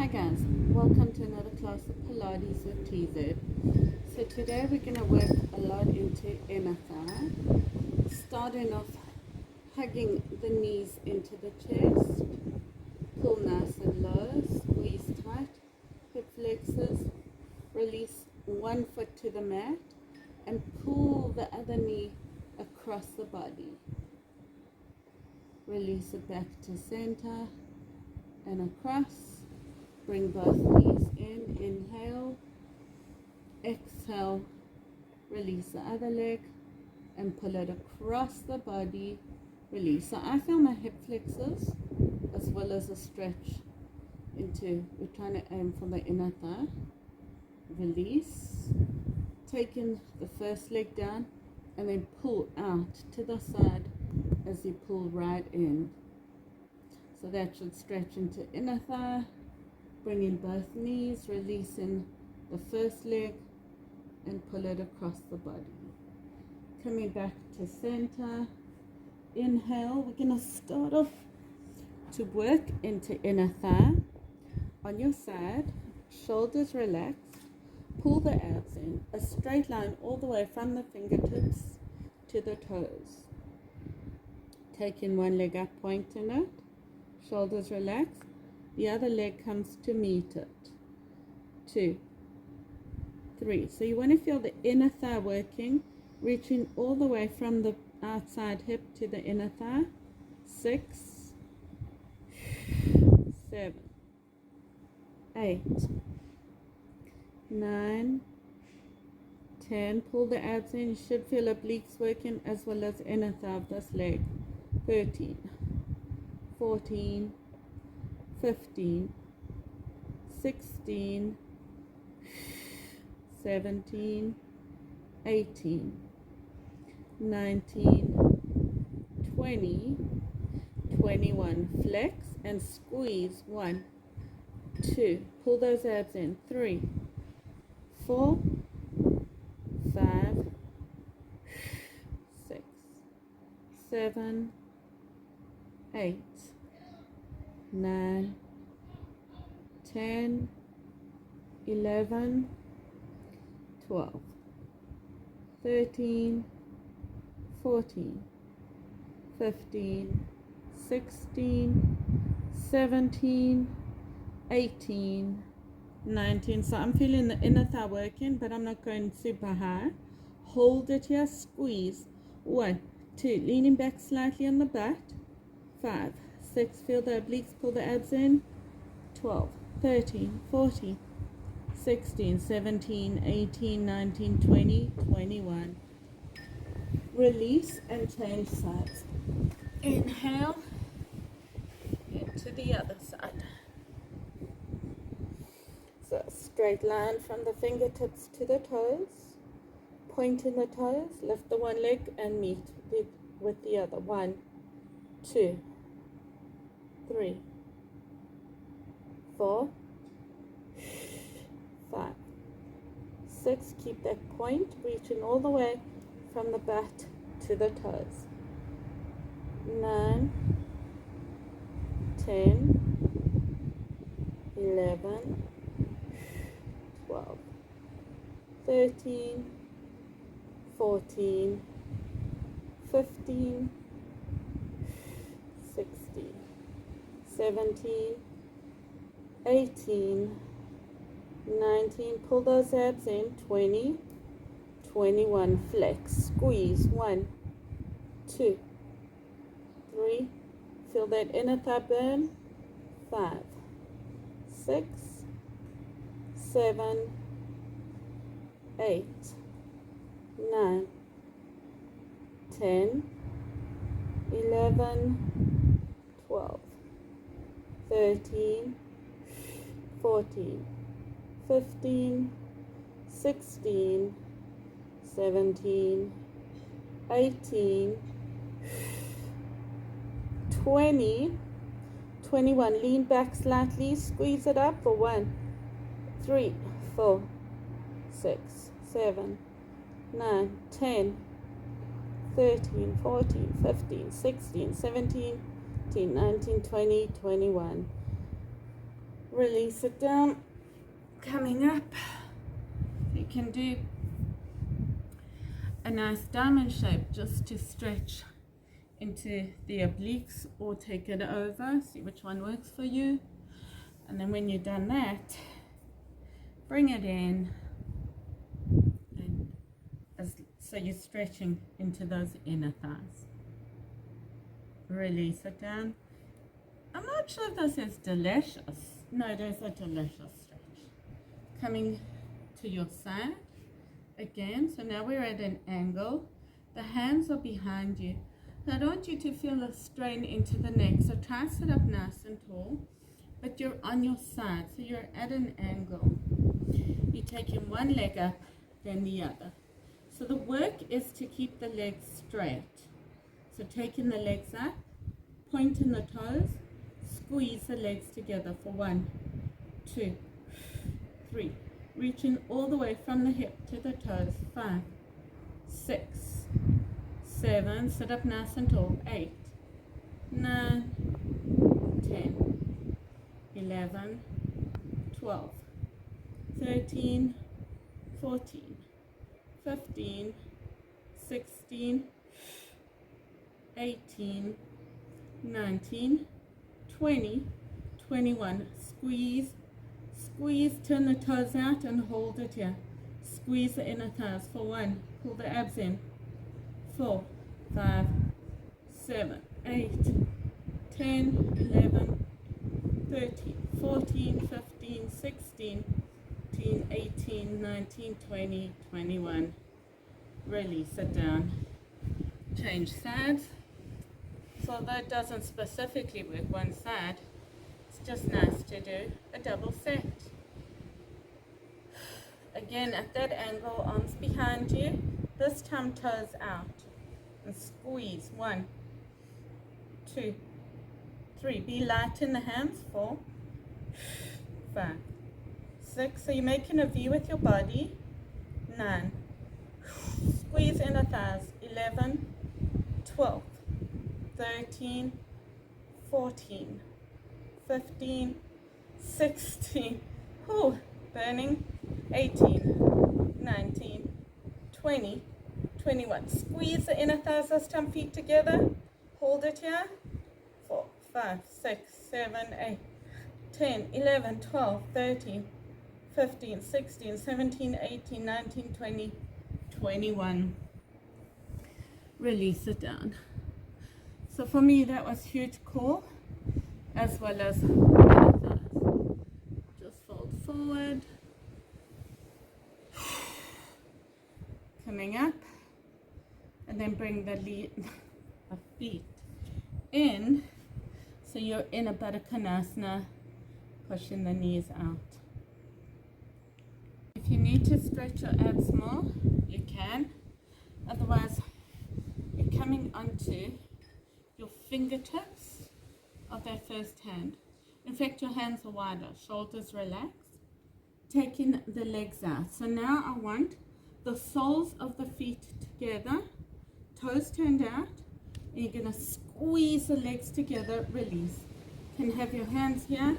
Hi guys, welcome to another class of Pilates with TZ. So today we're going to work a lot into inner thigh, starting off hugging the knees into the chest, pull nice and low, squeeze tight, hip flexors, release one foot to the mat and pull the other knee across the body. Release it back to center and across. Bring both knees in, inhale, exhale, release the other leg and pull it across the body, release. So I feel my hip flexors as well as a stretch into, we're trying to aim for the inner thigh, release, taking the first leg down and then pull out to the side as you pull right in. So that should stretch into inner thigh. Bring in both knees, releasing the first leg and pull it across the body. Coming back to center. Inhale, we're going to start off to work into inner thigh. On your side, shoulders relaxed, pull the abs in, a straight line all the way from the fingertips to the toes. Taking one leg up, pointing it, shoulders relaxed. The other leg comes to meet it. 2, 3. So you want to feel the inner thigh working, reaching all the way from the outside hip to the inner thigh. 6, 7, 8, 9, 10. Pull the abs in. You should feel obliques working as well as inner thigh of this leg. 13, 14, 15, 16, 17, 18, 19, 20, 21. Flex and squeeze. 1, 2. Pull those abs in. 3, 4, 5, 6, 7, 8, 9, 10, 11, 12, 13, 14, 15, 16, 17, 18, 19. So I'm feeling the inner thigh working, but I'm not going super high. Hold it here, squeeze. 1, 2, leaning back slightly on the butt. 5, 6, feel the obliques, pull the abs in. 12, 13, 14, 16, 17, 18, 19, 20, 21. Release and change sides. Inhale into the other side. So straight line from the fingertips to the toes. Pointing the toes, lift the one leg and meet it with the other. 1, 2, 3, 4, 5, 6. Keep that point, reaching all the way from the butt to the toes. 9, 10, 11, 12, 13, 14, 15, 16, 17, 18, 19. Pull those abs in. 20, 21. Flex, squeeze. 1, 2, 3. Feel that inner thigh burn. 5, 6, 7, 8, 9, 10, 11, 12, 13, 14, 15, 16, 17, 18, 20, 21. Lean back slightly, squeeze it up for 1, 3, 4, 6, 7, 9, 10, 13, 14, 15, 16, 17, 18, 19, 20, 21. Release it down. Coming up, you can do a nice diamond shape just to stretch into the obliques, or take it over, see which one works for you. And then when you've done that, bring it in, and so you're stretching into those inner thighs. Release it down. I'm not sure if this is delicious. No, it is a delicious stretch. Coming to your side again. So now we're at an angle. The hands are behind you. Now I don't want you to feel a strain into the neck. So try to sit up nice and tall, but you're on your side. So you're at an angle. You're taking one leg up, then the other. So the work is to keep the legs straight. So taking the legs up, pointing the toes, squeeze the legs together for 1, 2, 3. Reaching all the way from the hip to the toes. 5, 6, 7. Sit up nice and tall. 8, 9, 10, 11, 12, 13, 14, 15, 16, 18, 19, 20, 21. Squeeze, squeeze, turn the toes out and hold it here. Squeeze the inner thighs for 1. Pull the abs in. 4, 5, 7, 8, 10, 11, 13, 14, 15, 16, 18, 19, 20, 21. Release it down. Change sides. So that doesn't specifically work one side, it's just nice to do a double set. Again, at that angle, arms behind you, this time toes out, and squeeze. 1, 2, 3. Be light in the hands. 4, 5, 6. So you're making a V with your body. 9. Squeeze inner thighs. 11, 12, 13, 14, 15, 16, whew, burning, 18, 19, 20, 21. Squeeze the inner thighs this time, feet together. Hold it here. 4, 5, 6, 7, 8, 10, 11, 12, 13, 15, 16, 17, 18, 19, 20, 21. Release it down. So for me, that was huge core as well as inner thighs. Just fold forward, coming up, and then bring the feet in. So you're in a Baddha Konasana, pushing the knees out. If you need to stretch your abs more, you can. Otherwise, you're coming onto your fingertips of that first hand. In fact, your hands are wider, shoulders relaxed, taking the legs out. So now I want the soles of the feet together, toes turned out, and you're going to squeeze the legs together, release. You can have your hands here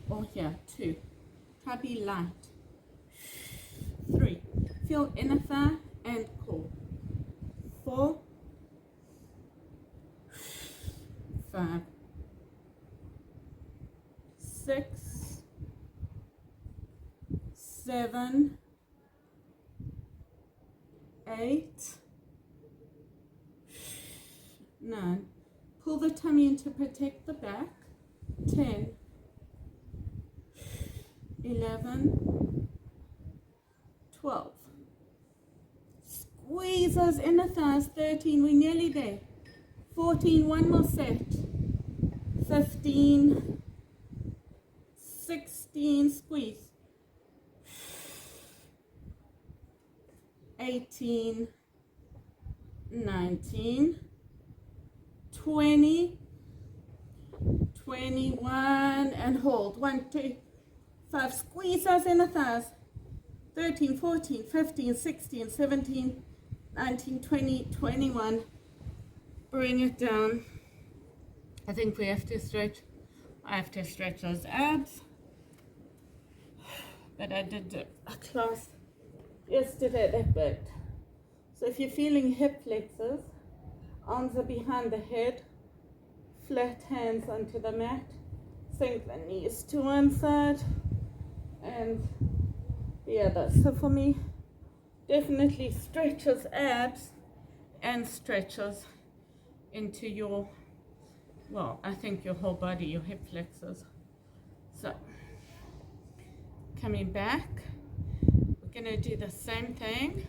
or here. 2. Try to be light. 3. Feel inner thigh and core. 4, 5, 6, 7, 8, 9. Pull the tummy in to protect the back. 10, 11, 12. Squeeze those inner thighs. 13, we're nearly there. 14, one more set. 15, 16, squeeze. 18, 19, 20, 21, and hold. 1, 2, 5. Squeeze those inner thighs. 13, 14, 15, 16, 17, 19, 20, 21. Bring it down. I think we have to stretch. I have to stretch those abs. but I did a class yesterday that bit. So if you're feeling hip flexors, arms are behind the head, flat hands onto the mat, sink the knees to one side and the other. So for me, definitely stretches abs and stretches into your, well, I think your whole body, your hip flexors. So coming back, we're going to do the same thing.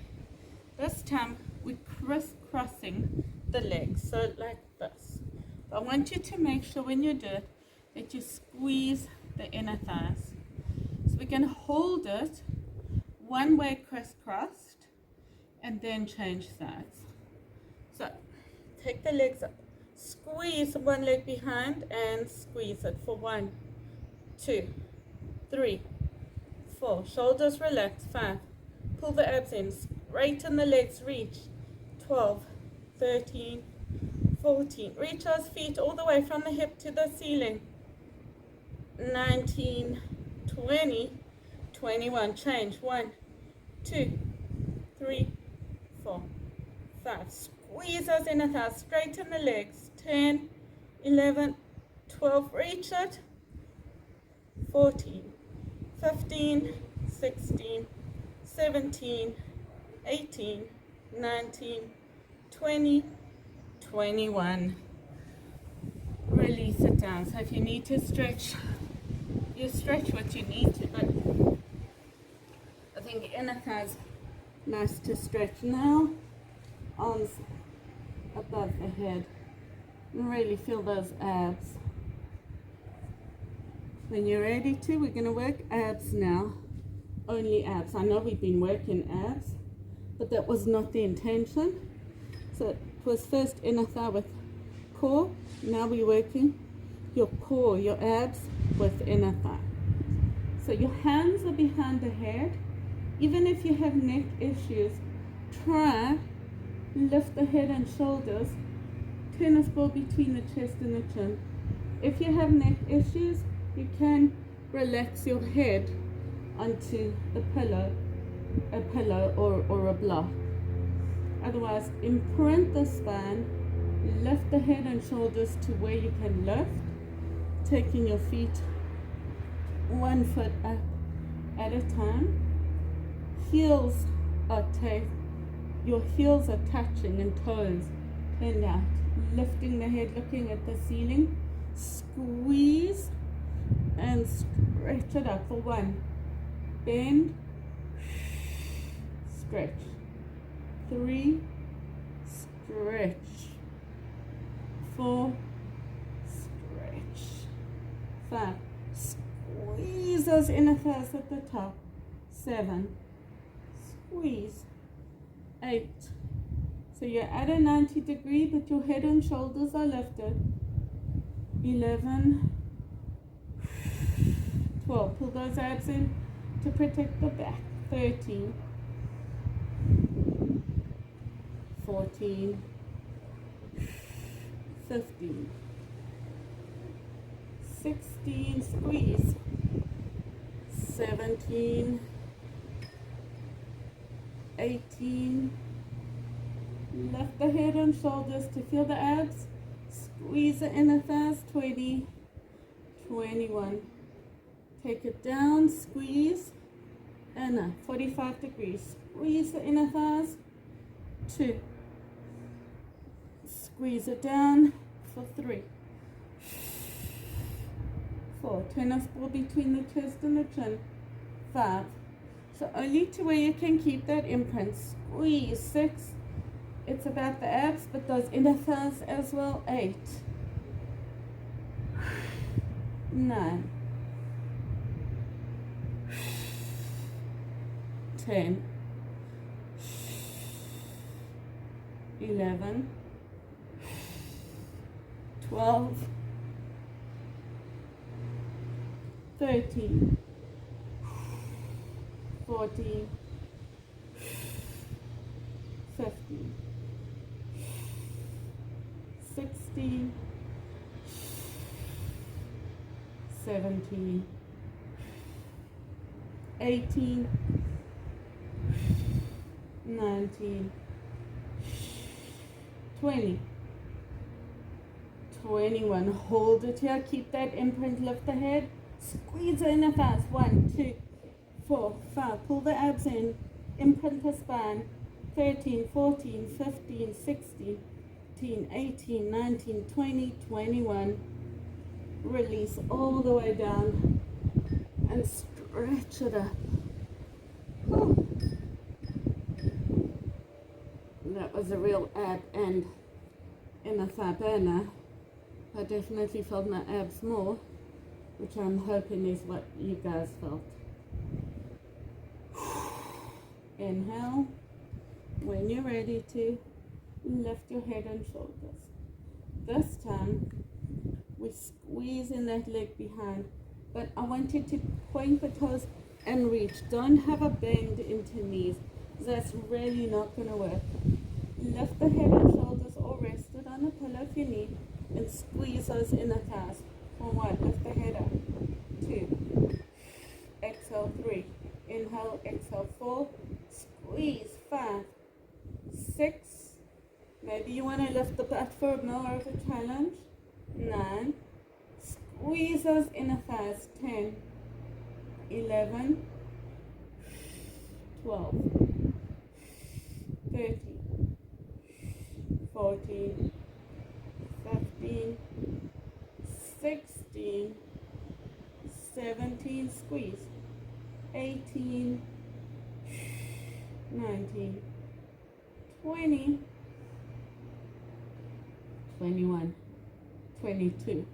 This time we're crisscrossing the legs, so like this. I want you to make sure when you do it that you squeeze the inner thighs. So we can hold it one way crisscrossed and then change sides. So take the legs up, squeeze one leg behind and squeeze it for 1, 2, 3, 4. Shoulders relax. 5. Pull the abs in. Straighten the legs. Reach. 12, 13, 14. Reach those feet all the way from the hip to the ceiling. 19, 20, 21. Change. 1, 2, 3, 4, 5. Squeeze those inner thighs. Straighten the legs. 10, 11, 12. Reach it. 14, 15, 16, 17, 18, 19, 20, 21. Release it down. So if you need to stretch, you stretch what you need to, but I think inner thighs nice to stretch now. Arms above the head. And really feel those abs. When you're ready to, we're going to work abs now. Only abs. I know we've been working abs, but that was not the intention. So it was first inner thigh with core. Now we're working your core, your abs with inner thigh. So your hands are behind the head. Even if you have neck issues, try lift the head and shoulders, tennis ball between the chest and the chin. If you have neck issues, you can relax your head onto the pillow, a pillow or a block. Otherwise, imprint the spine, lift the head and shoulders to where you can lift, taking your feet 1 foot up at a time. Heels are your heels are touching and toes turned out. Lifting the head, looking at the ceiling. Squeeze and stretch it up for 1. Bend, stretch. 3, stretch. 4, stretch. 5, squeeze those inner thighs at the top. 7, squeeze. 8, so you're at a 90 degree, but your head and shoulders are lifted. 11, 12, pull those abs in to protect the back. 13, 14, 15, 16, squeeze. 17, 18, lift the head and shoulders to feel the abs. Squeeze the inner thighs. 20, 21. Take it down, squeeze, and 45 degrees. Squeeze the inner thighs. 2. Squeeze it down for 3. 4. Tennis ball between the chest and the chin. 5. So only to where you can keep that imprint. Squeeze. 6. It's about the abs, but those inner thighs as well. 8. 9. 10. 11. 12. 13. 14. 15. 16. 17. 18, 19, 20, 21. Hold it here. Keep that imprint. Lift the head. Squeeze in the thighs. 1, 2, 4, 5. Pull the abs in. Imprint the spine. 13, 14, 15, 16, 18, 19, 20, 21. Release all the way down and stretch it up. Whew. That was a real ab and inner thigh burner. I definitely felt my abs more, which I'm hoping is what you guys felt. Inhale. When you're ready to, lift your head and shoulders. This time, we squeeze in that leg behind, but I want you to point the toes and reach. Don't have a bend into knees. That's really not going to work. Lift the head and shoulders or rest it on a pillow if you need, and squeeze those inner thighs. For 1, lift the head up. 2, exhale. 3, inhale, exhale. 4, squeeze. 5, 6, maybe you want to lift the butt for more of a challenge. 9, squeeze those inner thighs. 10, 11, 12, 13, 14, 15, 16, 17, squeeze. 18, 19, 20, 21, 22.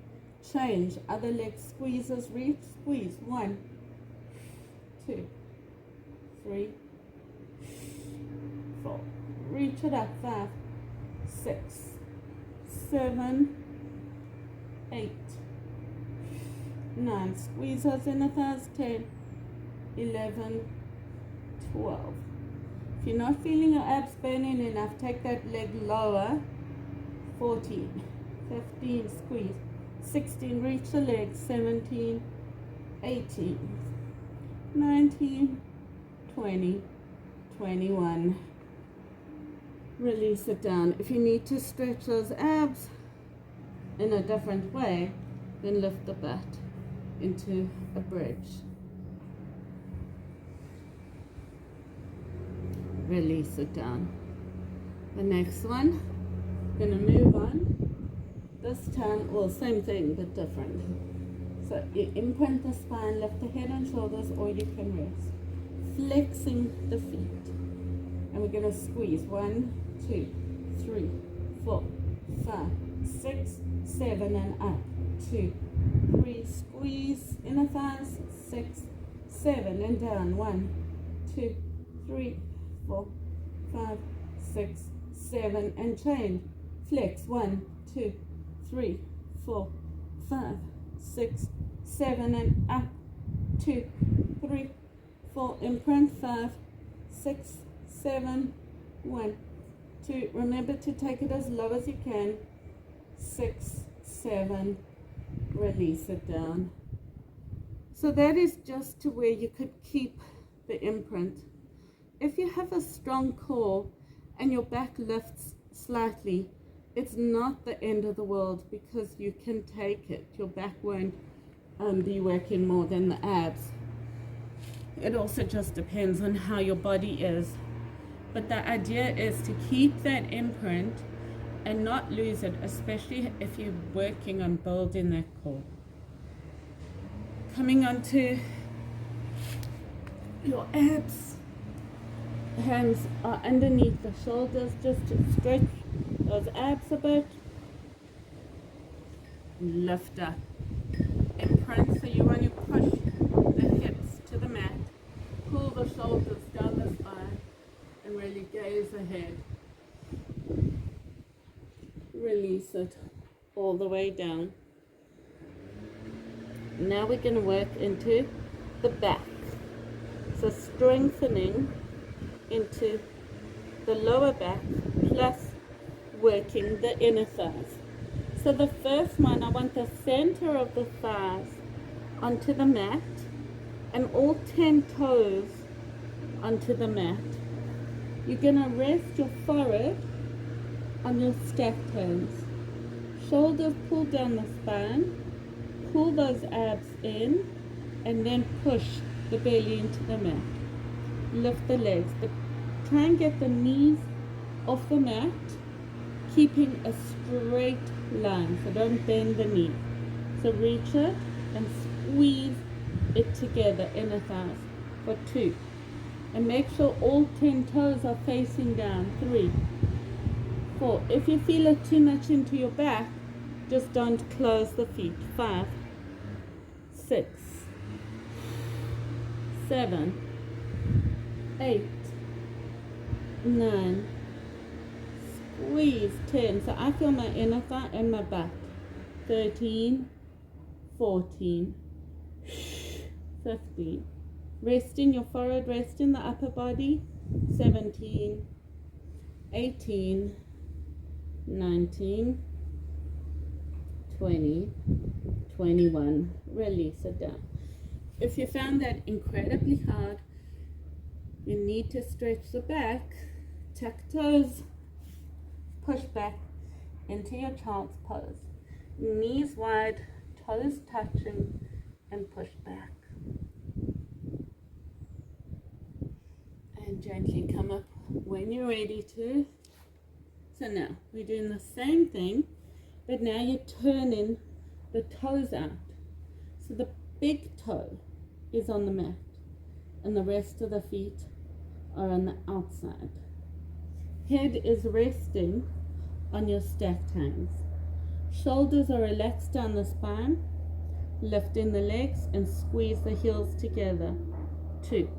Change. Other leg squeezes. Reach. Squeeze. 1, 2, 3, 4. Reach it up. 5, 6, 7, 8, 9. Squeeze those inner thighs. 10, 11, 12. If you're not feeling your abs burning enough, take that leg lower. 14, 15, squeeze. 16, reach the leg. 17, 18, 19, 20, 21. Release it down. If you need to stretch those abs in a different way, then lift the butt into a bridge. Release it down. The next one, going to move on. This time, well, same thing but different. So you imprint the spine, lift the head and shoulders, or you can rest. Flexing the feet. And we're going to squeeze. 1, 2, 3, 4, 5, 6, 7, and up. 2, 3, squeeze inner thighs. 6, 7, and down. 1, 2, 3, 4, 5, 6, 7, and change. Flex. 1, 2, 3, 4, 5, 6, 7, and up. 2, 3, 4. Imprint. 5, 6, 7, 1, 2. Remember to take it as low as you can. 6, 7. Release it down. So that is just to where you could keep the imprint. If you have a strong core and your back lifts slightly, it's not the end of the world because you can take it. Your back won't be working more than the abs. It also just depends on how your body is. But the idea is to keep that imprint and not lose it, especially if you're working on building that core. Coming onto your abs. Hands are underneath the shoulders just to stretch those abs a bit. Lift up. Imprint, so you want to push the hips to the mat. Pull the shoulders down the spine and really gaze ahead. Release it all the way down. Now we're going to work into the back. So strengthening into the lower back plus working the inner thighs. So the first one, I want the center of the thighs onto the mat and all 10 toes onto the mat. You're going to rest your forehead on your stacked hands. Shoulders pull down the spine, pull those abs in, and then push the belly into the mat. Lift the legs. Try and get the knees off the mat, keeping a straight line, so don't bend the knee. So reach it and squeeze it together, inner thighs, for 2. And make sure all 10 toes are facing down. 3, 4. If you feel it too much into your back, just don't close the feet. 5, 6, 7, 8, 9. Squeeze. 10. So I feel my inner thigh and my back. 13, 14, 15. Rest in your forehead, rest in the upper body. 17, 18, 19, 20, 21. Release it down. If you found that incredibly hard, you need to stretch the back, tuck toes, push back into your child's pose. Knees wide, toes touching, and push back. And gently come up when you're ready to. So now we're doing the same thing, but now you're turning the toes out. So the big toe is on the mat, and the rest of the feet are on the outside. Head is resting on your stacked hands. Shoulders are relaxed down the spine. Lift in the legs and squeeze the heels together. 2.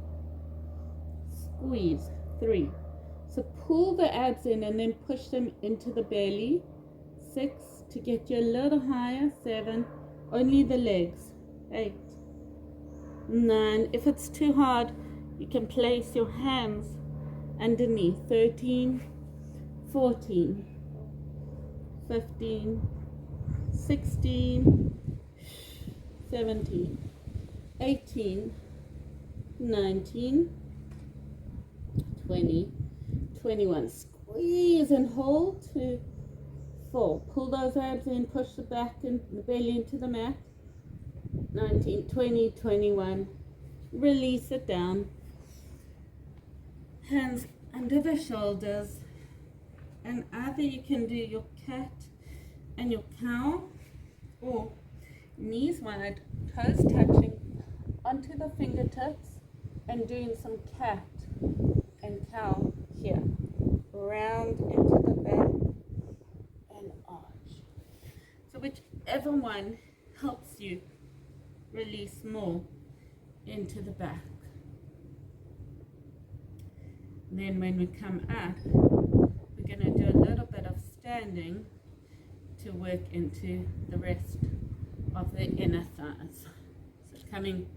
Squeeze. 3. So pull the abs in and then push them into the belly. 6. To get you a little higher. 7. Only the legs. 8. 9. If it's too hard, you can place your hands underneath. 13. 14. 15. 16. 17, 18, 19, 20, 21. Squeeze and hold to 4. Pull those abs in, push the back and the belly into the mat. 19, 20, 21. Release it down. Hands under the shoulders. And either you can do your cat and your cow, or knees wide, toes touching onto the fingertips, and doing some cat and cow here. Round into the back and arch. So whichever one helps you release more into the back. And then when we come up, we're going to do a little bit of standing to work into the rest of the inner thighs. So coming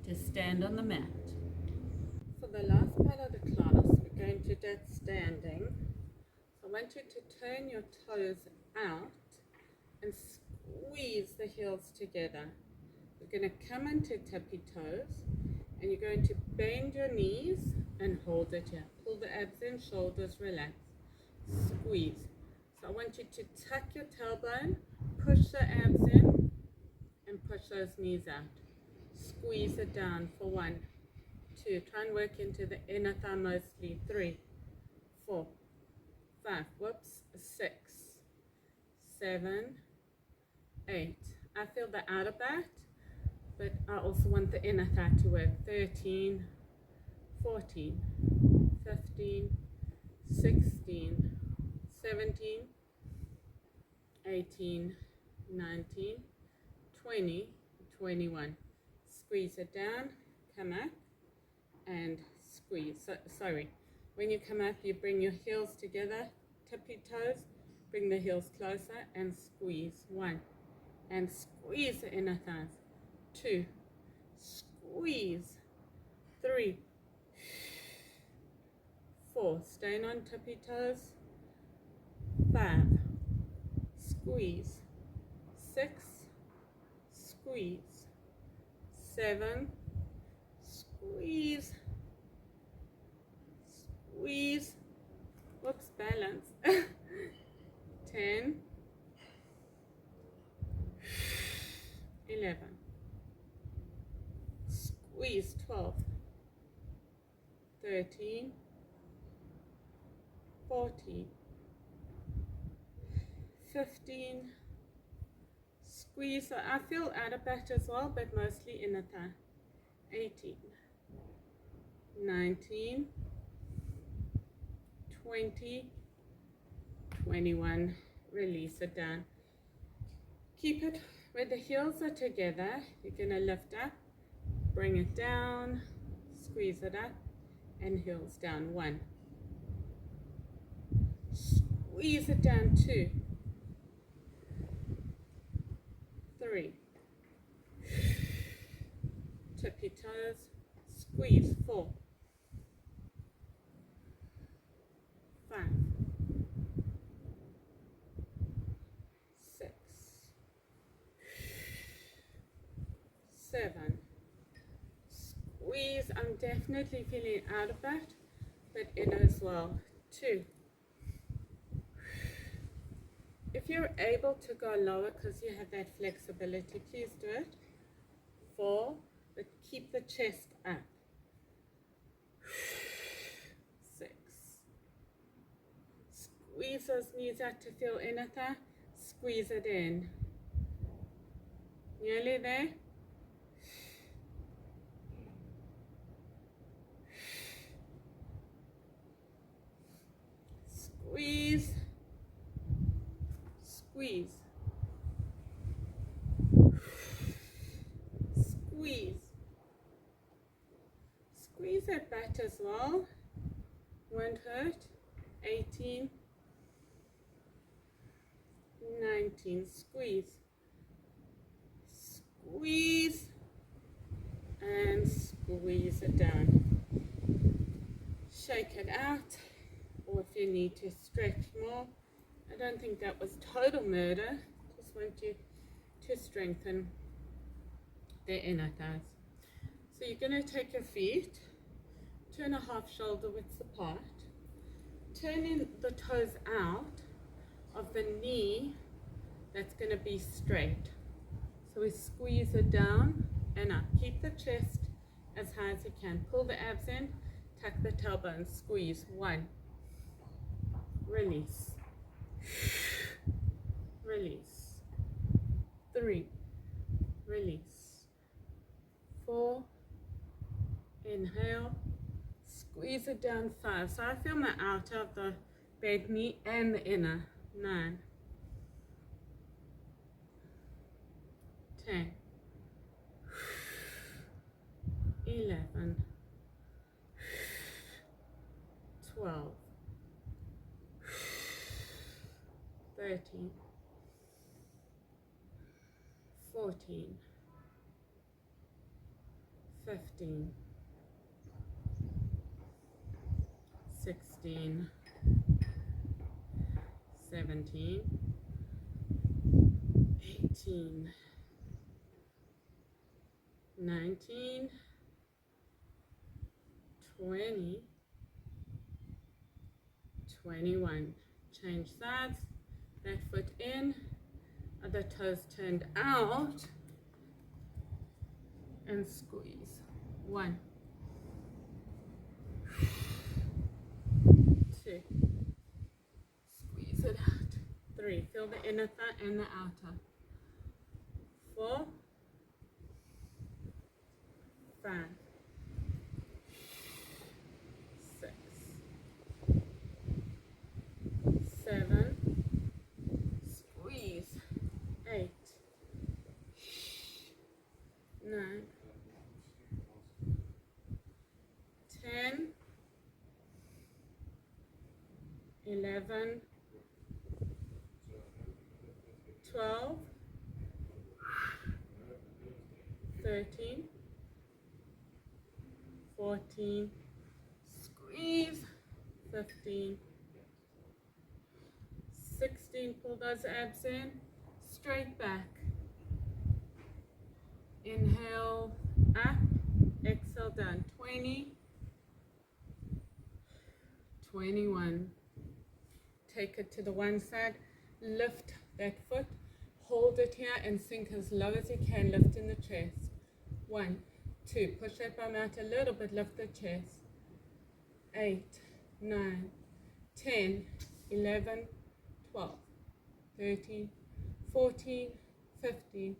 to stand on the mat. For the last part of the class, we're going to do standing. So I want you to turn your toes out and squeeze the heels together. We're going to come into tippy toes, and you're going to bend your knees and hold it here. Pull the abs in, shoulders relax. Squeeze. So I want you to tuck your tailbone, push the abs in, and push those knees out. Squeeze it down for 1, 2. Try and work into the inner thigh mostly. 3, 4, 5. Whoops. 6, 7, 8. I feel the outer back, but I also want the inner thigh to work. 13, 14, 15, 16, 17, 18, 19, 20, 21. Squeeze it down, come up, and squeeze. Sorry, when you come up, you bring your heels together, tippy toes, bring the heels closer, and squeeze. 1, and squeeze the inner thighs. 2, squeeze. 3, 4, staying on tippy toes. 5, squeeze. 6, squeeze. 7, squeeze, squeeze, whoops, balance, 10, 11, squeeze, 12, 13, 14, 15, squeeze, so I feel outer back as well, but mostly inner thigh, 18, 19, 20, 21, release it down. Keep it where the heels are together. You're going to lift up, bring it down, squeeze it up, and heels down. 1. Squeeze it down. 2. 3. Tip your toes, squeeze. 4. 5. 6. 7. Squeeze. I'm definitely feeling out of that, but in as well. 2. If you're able to go lower because you have that flexibility, please do it. 4, but keep the chest up. 6. Squeeze those knees out to feel inner thigh. Squeeze it in. Nearly there. Squeeze. Squeeze. Squeeze. Squeeze that back as well. Won't hurt. 18. 19. Squeeze. Squeeze. And squeeze it down. Shake it out. Or if you need to stretch more. I don't think that was total murder. Just want you to strengthen the inner thighs. So you're going to take your feet, turn a half shoulder width apart, turning the toes out of the knee that's going to be straight. So we squeeze it down and up. Keep the chest as high as you can. Pull the abs in, tuck the tailbone, squeeze. 1. Release. Release. 3. Release. 4. Inhale. Squeeze it down. 5. So I feel my outer of the bent knee and the inner. 9. 10. 11. 12. 13, 14, 15, 16, 17, 18, 19, 20, 21. Change sides. Back foot in, other toes turned out, and squeeze. 1, 2, squeeze it out. 3, feel the inner thigh and the outer. 4, 5, 6, 7, 8, 9, 10, 11, 12, 13, 14, squeeze, 15, 16, pull those abs in, straight back. Inhale, up exhale down, 20, 21. Take it to the one side, lift that foot, hold it here and sink as low as you can, lift in the chest. 1, 2, push that bum out a little bit, lift the chest. 8, 9, 10, 11, 12, 13, 14, 15,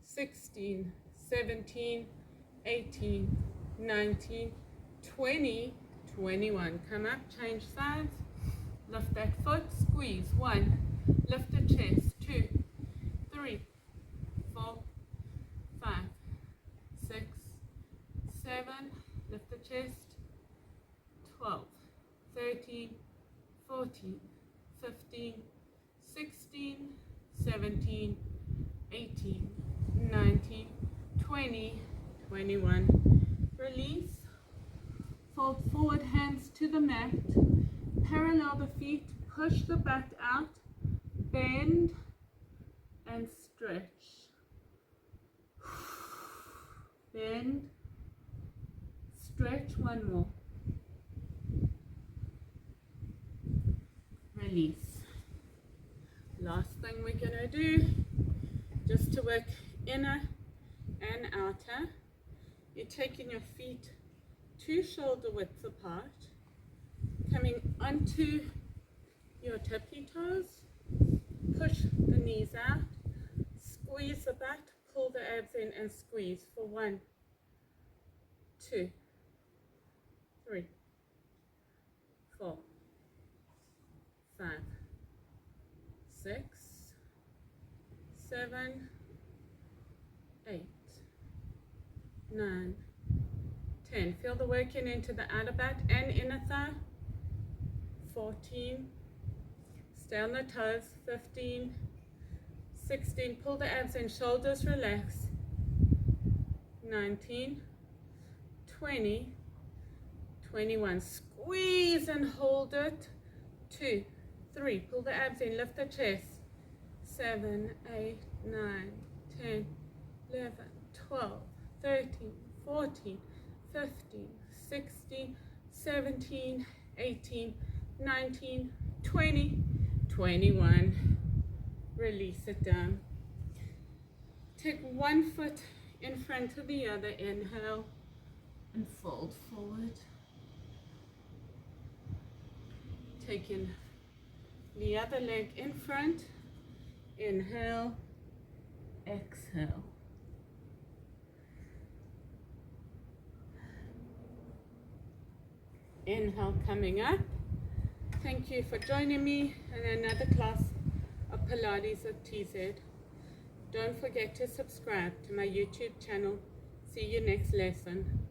16, 17, 18, 19, 20, 21. Come up, change sides, lift that foot, squeeze. 1, lift the chest. 2, 3, 4, 5, 6, 7, lift the chest. 12, 13, 14, 15, 16, 17, 18, 19, 20, 21. Release. Fold forward, hands to the mat. Parallel the feet. Push the butt out. Bend and stretch. Bend. Stretch. One more. Release. Last thing we're going to do, just to work inner and outer, you're taking your feet 2 shoulder widths apart, coming onto your tippy toes, push the knees out, squeeze the butt, pull the abs in and squeeze for 1, 2, 3, 4, 5, 6, 7, 8, 9, 10. Feel the working into the outer butt and inner thigh. 14. Stay on the toes. 15, 16. Pull the abs in, shoulders relax. 19, 20, 21. Squeeze and hold it. 2, 3. Pull the abs in, lift the chest. 7, 8, 9, 10, 11, 12, 13, 14, 15, 16, 17, 18, 19, 20, 21. Release it down. Take one foot in front of the other. Inhale and fold forward. Taking the other leg in front. Inhale, exhale. Inhale, coming up. Thank you for joining me in another class of Pilates at TZ. Don't forget to subscribe to my YouTube channel. See you next lesson.